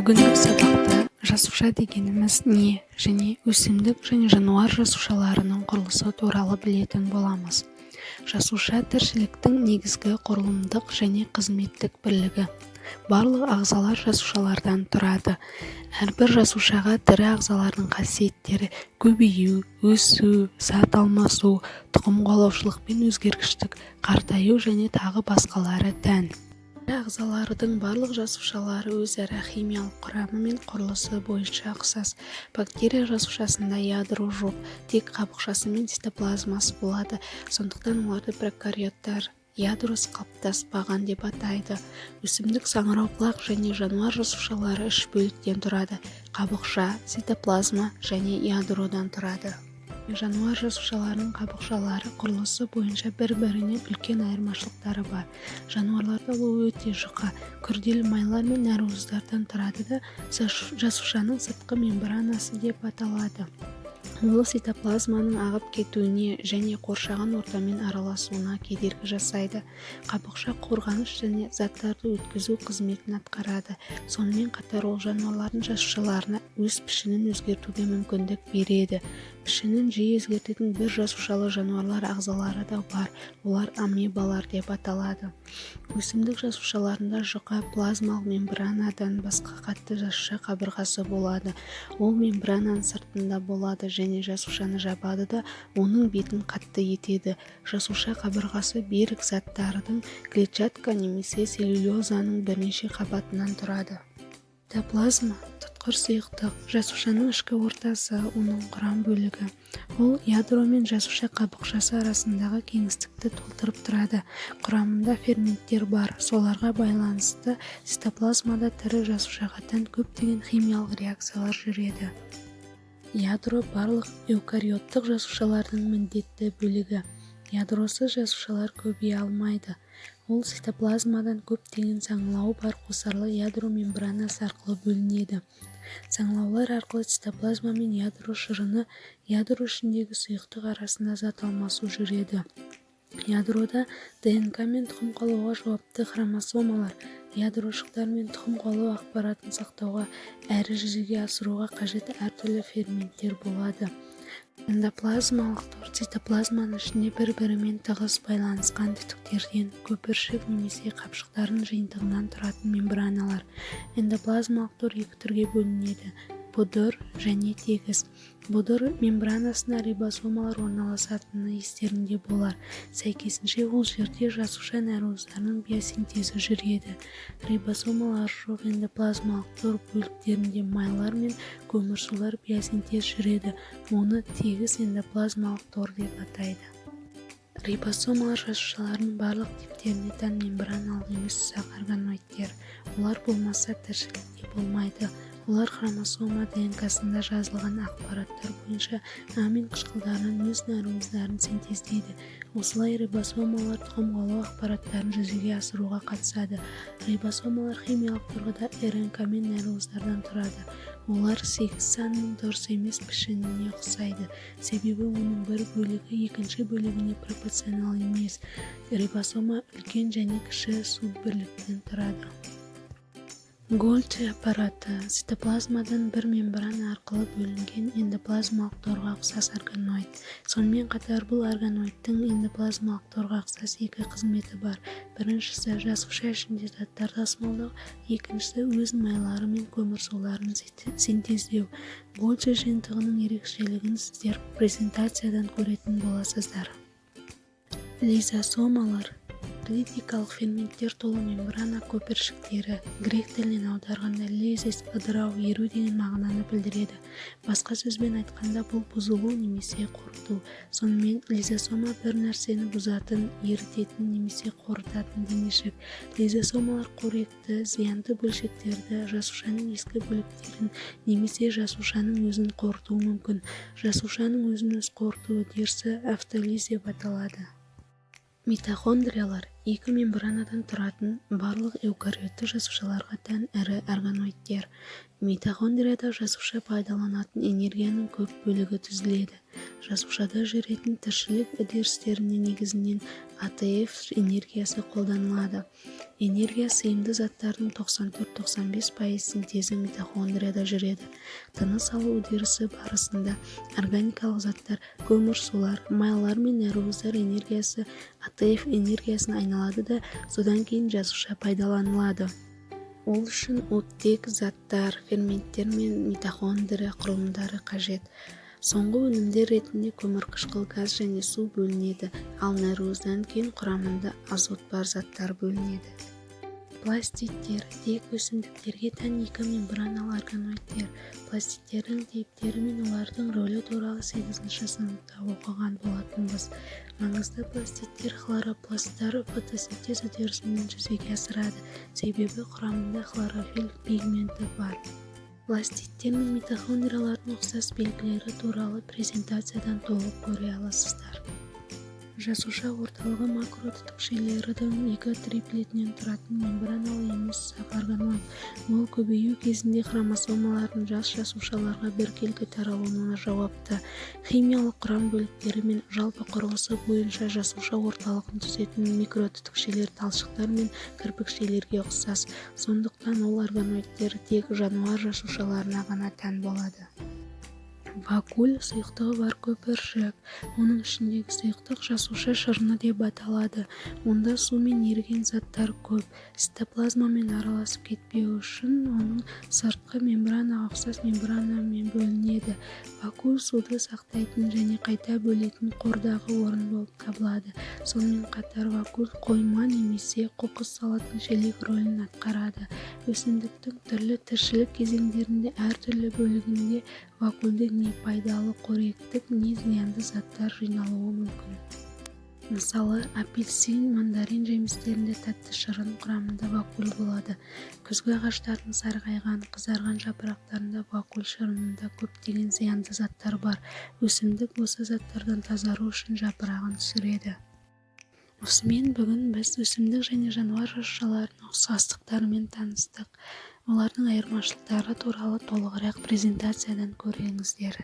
Бүгінгі сабақта жасуша дегеніміз не және өсімдік және жануар жасушаларының құрылысы туралы білетін боламыз. Жасуша тіршіліктің негізгі құрылымдық және қызметтік бірлігі. Барлық ағзалар жасушалардан тұрады. Әрбір жасушаға тірі ағзалардың қасиеттері көбею, өсу, зат алмасу, тұқым қуалаушылық пен өзгергіштік, қартаю және тағы басқалары тән. Ағзалардың барлық жасушалары өзара химиялық құрамы мен құрылысы бойынша ұқсас. Бактерия жасушасында ядро жоқ, тек қабықшасы мен цитоплазмасы болады. Сондықтан оларды прокариоттар ядросы қалыптаспаған деп атайды. Өсімдік саңырауқұлақ және жануар жасушалары үш бөліктен тұрады: қабықша, цитоплазма және ядродан тұрады. Жануар жасушаларының қабықшалары құрылысы бойынша бір-бірінен үлкен айырмашылықтары бар. Жануарларда ол өте жұқа, күрделі майлар мен нәруыздардан тұрады да жасушаның сыртқы мембранасы деп аталады. Ол цитоплазманың ағып кетуіне және қоршаған ортамен араласуына кедергі жасайды. Қабықша қорғаныш және заттарды өткізу қызметін атқарады. Сонымен қатар ол жануарлардың жасушаларына өз пішінін өзгертуге мүмкіндік береді. Пішінін жиі өзгертетін бір жасушалы жануарлар ағзалары да бар. Олар амебалар деп аталады. Өсімдік жасушаларында жұқа плазмалық мембранадан басқа қатты жасуша қабырғасы болады. Ол мембрананың сыртында болады және жасушаны жабады да оның бетін қатты етеді. Жасуша қабырғасы берік заттардың клетчатка немесе целлюлозаның бірнеше қабатынан тұрады. Цитоплазма тұтқыр сұйықтық, жасушаның ішкі ортасы, оның құрам бөлігі. Ол ядро мен жасуша қабықшасы арасындағы кеңістікті толтырып тұрады. Құрамында ферменттер бар. Соларға байланысты цитоплазмада тірі жасушаға тән көптеген химиялық реакциялар жүреді. Ядро барлық эукариоттық жасушалардың міндетті бөлігі. Ядросыз жасушалар көбейе алмайды. Ол цитоплазмадан көптеген саңылауы бар қосарлы ядро мембранасы арқылы бөлінеді. Саңылаулар арқылы цитоплазма мен ядро шырыны, ядро ішіндегі сұйықтық арасында зат алмасу жүреді. Ядрода ДНК мен тұқым қуалауға жауапты хромосомалар, ядрошықтар мен тұқым қуалау ақпаратын сақтауға әрі жүзеге асыруға қажет әртүрлі ферменттер болады. Эндоплазмалық тор цитоплазманың ішінде бір-бірімен тығыз байланысқан түтіктерден, көпіршік немесе қапшықтардың жиынтығынан тұратын мембраналар. Эндоплазмалық тор екі түрге бөлінеді: бұдыр және тегіс. Бұдыр мембранасына рибосомалар орналасатыны естеріңде болар. Сәйкесінше ол жерде жасуша нәруыздарының биосинтезі жүреді. Рибосомалар жоқ эндоплазмалық тор бөліктерінде майлар мен көмірсулар биосинтез жүреді. Оны тегіс эндоплазмалық тор деп атайды. Рибосомалар жасушаларының барлық типтеріне тән мембраналық емес ұсақ органоидтер. Олар болмаса тіршілікте болмайды. Олар хромосома ДНК-сында жазылған ақпараттар бойынша амин қышқылдарының өз нәруыздарын синтездейді. Осылай рибосомалар тұқым қуалау ақпараттарын жүзеге асыруға қатысады. Рибосомалар химиялық тұрғыда РНК мен нәруыздардан тұрады. Олар 8 санының дұрыс емес пішініне ұқсайды, себебі оның бір бөлігі екінші бөлігіне пропорционал емес. Рибосома үлкен және кіші суббірліктен тұрады. Гольчи аппараты цитоплазмадан бір мембрана арқылы бөлінген эндоплазмалық торға ұқсас органоид. Сонымен қатар бұл органоидтың эндоплазмалық торға ұқсас екі қызметі бар. Біріншісі жасуша ішінде заттар тасымалдау, екіншісі өз майлары мен көмірсуларын синтездеу. Гольчи жиынтығының ерекшелігін сіздер презентациядан көретін боласыздар. Лизосомалар литикалық ферменттер толы мембрана көпіршіктері. Грек тілінен аударғанда лизис ыдырау, еру деген мағынаны білдіреді. Басқа сөзбен айтқанда бұл бұзылу немесе қорыту. Сонымен лизосома бір нәрсені бұзатын, ерітетін немесе қорытатын денешік. Лизосомалар қоректі, зиянды бөлшектерді, жасушаның ескі бөліктерін немесе жасушаның өзін қорытуы мүмкін. Жасушаның өзін өз қорыту үдерісі автолиз деп аталады. Митохондриялар екі мембранадан тұратын барлық эукариотты жасушаларға тән ірі органоидтер. Митохондрияда жасуша пайдаланатын энергияның көп бөлігі түзіледі. Жасушада жүретін тіршілік үдерістеріне негізінен АТФ энергиясы қолданылады. Энергия сыйымды заттардың 94-95% синтезі митохондрияда жүреді. Тыныс алу үдерісі барысында органикалық заттар, көмірсулар, майлар мен нәруыздар энергиясы АТФ энергиясын айналады да содан кейін жасуша пайдаланылады. Ол үшін оттек заттар, ферменттер мен митохондрия құрылымдары қажет. Соңғы өнімдер ретінде көмірқышқыл газ және су бөлінеді, ал нәруыздан кейін құрамында азот бар заттар бөлінеді. Пластидтер тек өсімдіктерге тән екі мембраналы органоидтер. Пластидтердің типтері мен олардың рөлі туралы 8-ші сыныпта оқыған болатынбыз. Маңызды пластидтер хлоропласттар фотосинтез үдерісімен жүзеге асырады, себебі құрамында хлорофилл пигменті бар. Пластидтер мен митохондриялардың ұқсас белгілері туралы презентациядан толық көре аласыздар. Жасуша орталығы макротүтікшелердің екі триплетінен тұратын мембраналы емес сақ органоид. Ол көбею кезінде хромосомалардың жас жасушаларға біркелкі таралуына жауапты. Химиялық құрам бөліктері мен жалпы құрылысы бойынша жасуша орталығын түзетін микротүтікшелер талшықтар мен кірпікшелерге ұқсас. Сондықтан ол органоидтер тек жануар жасушаларына ғана тән болады. Вакуоль сұйықтығы бар көпіршік. Оның ішіндегі сұйықтық жасуша шырыны деп аталады. Онда су мен еріген заттар көп. Цитоплазмамен араласып кетпеу үшін оның сыртқы мембранаға ұқсас мембранамен бөлінеді. Вакуоль суды сақтайтын және қайта бөлетін қордағы орын болып табылады. Сонымен қатар вакуоль қойма немесе қоқыс салатын шелек рөлін атқарады. Өсімдіктің түрлі тіршілік кезеңдерінде әртүрлі бөлігінде вакуольде не пайдалы қоректік, не зиянды заттар жиналуы мүмкін. Мысалы, апельсин, мандарин жемістерінде тәтті шырын құрамында вакуоль болады. Күзгі ағаштардың сарғайған, қызарған жапырақтарында вакуоль шырынында көптеген зиянды заттар бар. Өсімдік осы заттардан тазару үшін жапырағын түсіреді. Осымен бүгін біз өсімдік және жануар жасушаларының ұқсастықтарымен таныстық. Олардың айырмашылықтары туралы толығырақ презентациядан көріңіздер.